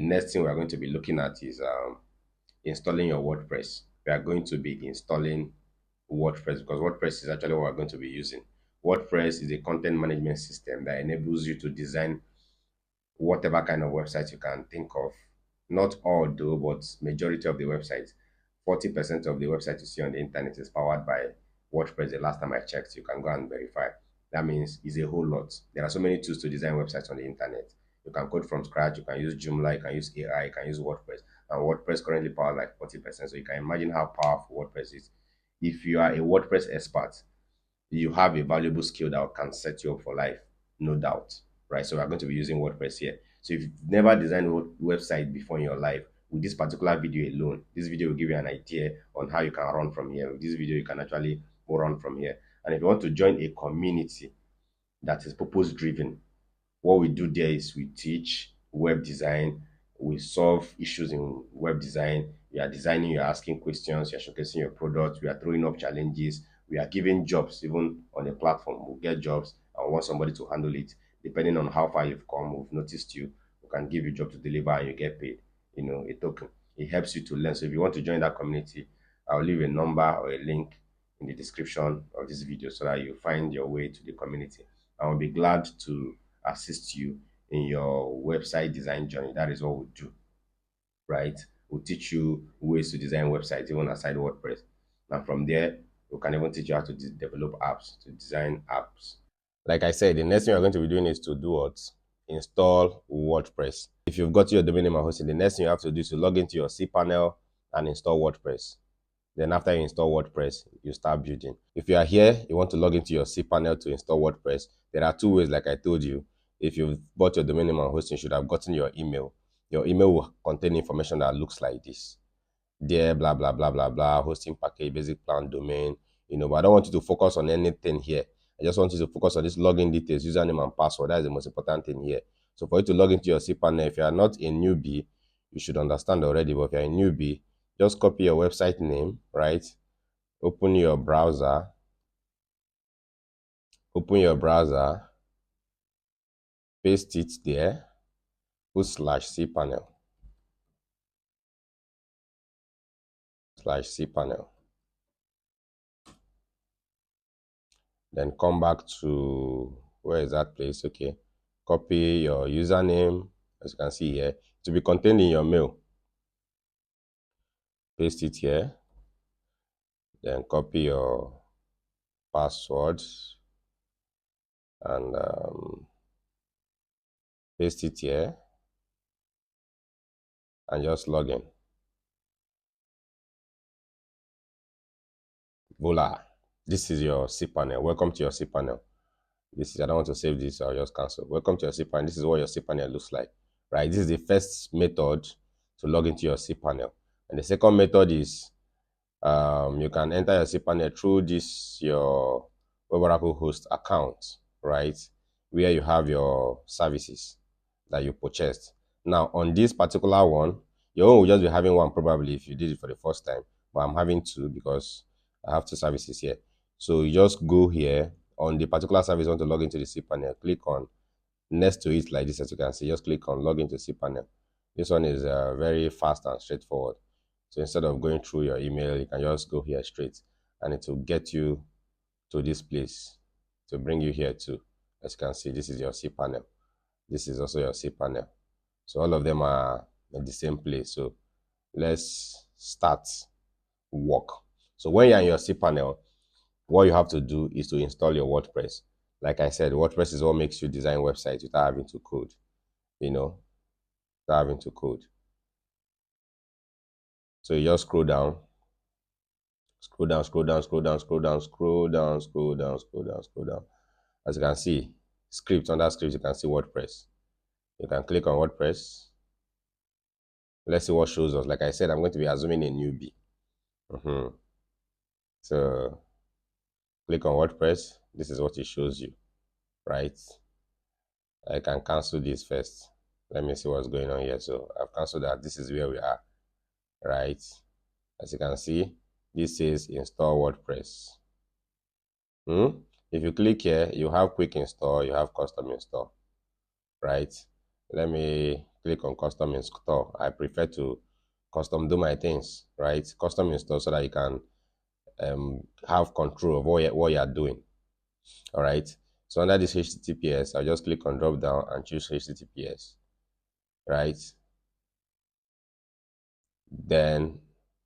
next thing we are going to be looking at is installing your WordPress. We are going to be installing WordPress because WordPress is actually what we're going to be using. WordPress is a content management system that enables you to design whatever kind of website you can think of. Not all though, but majority of the websites. 40% of the website you see on the internet is powered by WordPress. The last time I checked, you can go and verify. That means it's a whole lot. There are so many tools to design websites on the internet. You can code from scratch, you can use Joomla, you can use AI, you can use WordPress. And WordPress currently powers like 40%. So you can imagine how powerful WordPress is. If you are a WordPress expert, you have a valuable skill that can set you up for life, no doubt, right? So we're going to be using WordPress here. So if you've never designed a website before in your life, with this particular video alone, this video will give you an idea on how you can run from here. With this video, you can actually run from here. And if you want to join a community that is purpose driven, what we do there is we teach web design, we solve issues in web design. We are designing, you're asking questions, you're showcasing your product, we are throwing up challenges, we are giving jobs even on the platform. We'll get jobs and we want somebody to handle it. Depending on how far you've come, we've noticed you, we can give you a job to deliver and you get paid, a token. It helps you to learn. So if you want to join that community, I'll leave a number or a link in the description of this video so that you find your way to the community. I will be glad to assist you in your website design journey. That is what we do, right? We'll teach you ways to design websites, even aside WordPress. And from there, we can even teach you how to develop apps, to design apps. Like I said, the next thing we're going to be doing is to do what? Install WordPress. If you've got your domain name and hosting, the next thing you have to do is to log into your cPanel and install WordPress. Then after you install WordPress, you start building. If you are here, you want to log into your cPanel to install WordPress, there are two ways, like I told you. If you've bought your domain name and hosting, you should have gotten your email. Your email will contain information that looks like this. Dear blah, blah, blah, blah, blah, hosting package, basic plan, domain, but I don't want you to focus on anything here. I just want you to focus on this login details, username and password. That is the most important thing here. So for you to log into your cPanel, if you are not a newbie, you should understand already, but if you're a newbie, just copy your website name, right? Open your browser, paste it there, put /cPanel, then come back to, where is that place? Okay, copy your username, as you can see here, to be contained in your mail. Paste it here, then copy your password and paste it here and just log in. Voila, this is your cPanel. Welcome to your cPanel. I don't want to save this, I'll just cancel. Welcome to your cPanel. This is what your cPanel looks like, right? This is the first method to log into your cPanel. And the second method is you can enter your cPanel through your Web Oracle host account, right? Where you have your services that you purchased. Now, on this particular one, your own will just be having one probably if you did it for the first time, but I'm having two because I have two services here. So you just go here on the particular service you want to log into the cPanel, click on next to it like this, as you can see, just click on log into cPanel. This one is very fast and straightforward. So instead of going through your email, you can just go here straight and it will get you to this place to bring you here too. As you can see, this is your cPanel. This is also your cPanel. So all of them are at the same place. So let's start work. So when you're in your cPanel, what you have to do is to install your WordPress. Like I said, WordPress is what makes you design websites without having to code, without having to code. So you just scroll down, scroll down. As you can see, script, under script, you can see WordPress. You can click on WordPress. Let's see what shows us. Like I said, I'm going to be assuming a newbie. So click on WordPress. This is what it shows you, right? I can cancel this first. Let me see what's going on here. So I've canceled that. This is where we are, right? As you can see, this says install WordPress. If you click here, you have quick install, you have custom install, right? Let me click on custom install. I prefer to custom do my things, right? Custom install so that you can have control of what you are doing. All right. So under this HTTPS, I'll just click on drop down and choose HTTPS, right? Then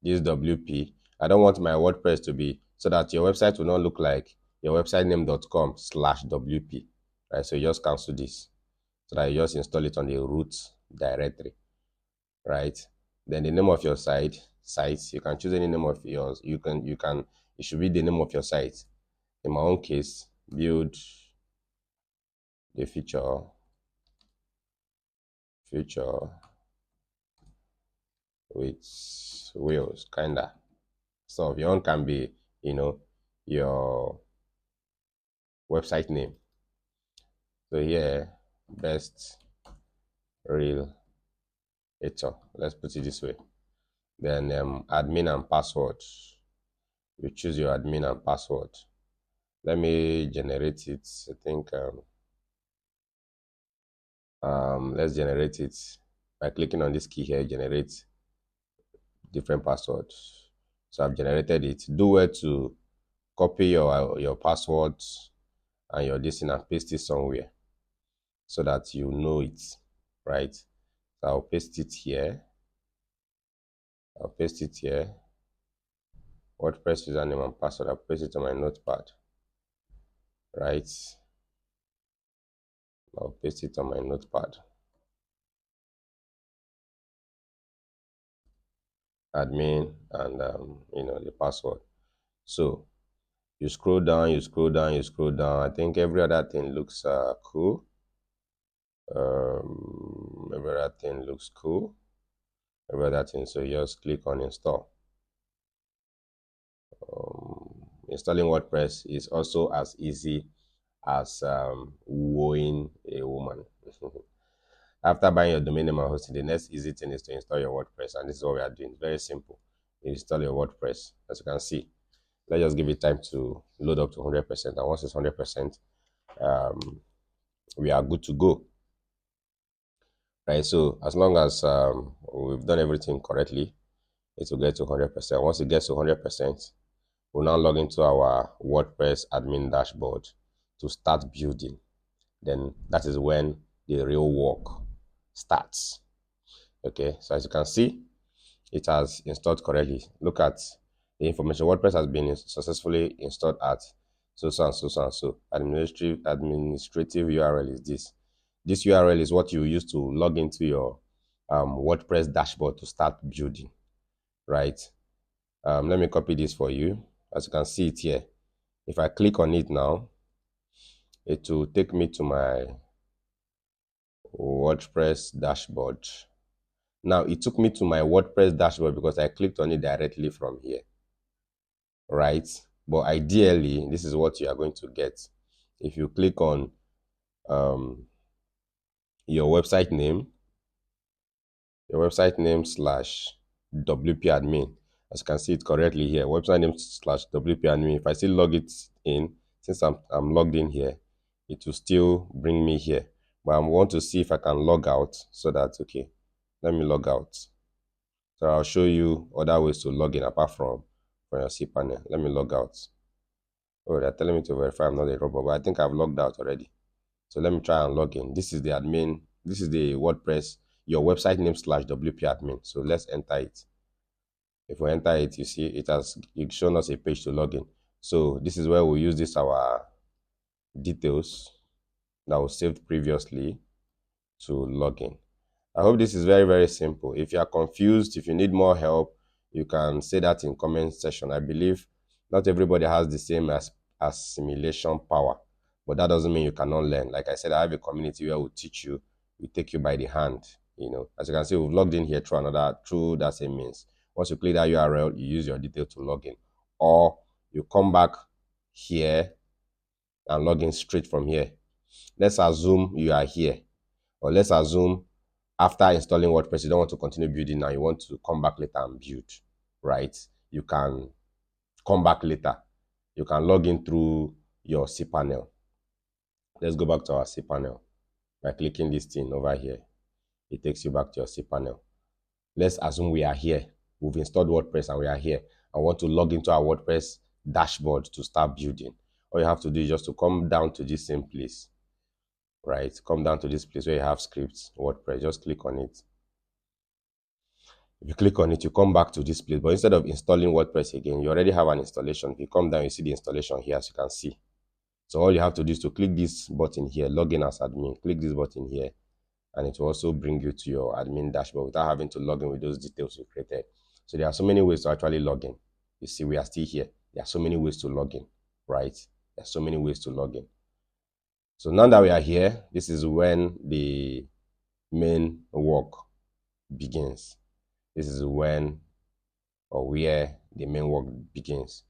this WP. I don't want my WordPress to be so that your website will not look like your website name.com/WP, right? So you just cancel this so that you just install it on the root directory, right? Then the name of your sites, you can choose any name of yours. It should be the name of your site. In my own case, build the future with wheels, kinda. So your own can be, your website name. So here, best real editor. Let's put it this way. Then admin and password. You choose your admin and password. Let me generate it. I think let's generate it by clicking on this key here. Generate different passwords. So I've generated it. Do well to copy your passwords and your this and paste it somewhere so that you know it, right? So I'll paste it here. WordPress username and password. I'll paste it on my notepad, right? I'll paste it on my notepad. Admin and the password. So you scroll down. I think every other thing looks cool. Every other thing looks cool. Every other thing. So you just click on install. Installing WordPress is also as easy as wooing a woman. After buying your domain name and hosting, the next easy thing is to install your WordPress, and this is what we are doing. Very simple. You install your WordPress, as you can see. Let's just give it time to load up to 100%, and once it's 100%, we are good to go. Right, so as long as we've done everything correctly, it will get to 100%. Once it gets to 100%, we'll now log into our WordPress admin dashboard to start building. Then that is when the real work starts. Okay, so as you can see, it has installed correctly. Look at the information. WordPress has been successfully installed at so and so. Administrative URL is this. This URL is what you use to log into your WordPress dashboard to start building, right? Let me copy this for you. As you can see it here, if I click on it now, it will take me to my WordPress dashboard. Now, it took me to my WordPress dashboard because I clicked on it directly from here, right? But ideally, this is what you are going to get. If you click on your website name /WP admin, as you can see it correctly here, website name /WP admin. If I still log it in, since I'm logged in here, it will still bring me here. But I want to see if I can log out so that, okay, let me log out. So I'll show you other ways to log in apart from your cPanel. Let me log out. Oh, they're telling me to verify I'm not a robot, but I think I've logged out already. So let me try and log in. This is the admin. This is the WordPress, your website name /WP admin. So let's enter it. If we enter it, you see it's shown us a page to log in. So this is where we use our details that was saved previously to log in. I hope this is very, very simple. If you are confused, if you need more help, you can say that in comment section. I believe not everybody has the same assimilation power, but that doesn't mean you cannot learn. Like I said, I have a community where we teach you, we take you by the hand. As you can see, we've logged in here through that same means. Once you click that URL, you use your detail to log in, or you come back here and log in straight from here. Let's assume you are here, or let's assume after installing WordPress, you don't want to continue building now, you want to come back later and build, right? You can come back later. You can log in through your cPanel. Let's go back to our cPanel by clicking this thing over here. It takes you back to your cPanel. Let's assume we are here. We've installed WordPress and we are here. I want to log into our WordPress dashboard to start building. All you have to do is just to come down to this same place, right? Come down to this place where you have scripts, WordPress. Just click on it. If you click on it, you come back to this place. But instead of installing WordPress again, you already have an installation. If you come down, you see the installation here, as you can see. So all you have to do is to click this button here, log in as admin. Click this button here, and it will also bring you to your admin dashboard without having to log in with those details you created. So there are so many ways to actually log in. You see, we are still here. There are so many ways to log in, right? There are so many ways to log in. So now that we are here, this is when the main work begins. This is when or where the main work begins.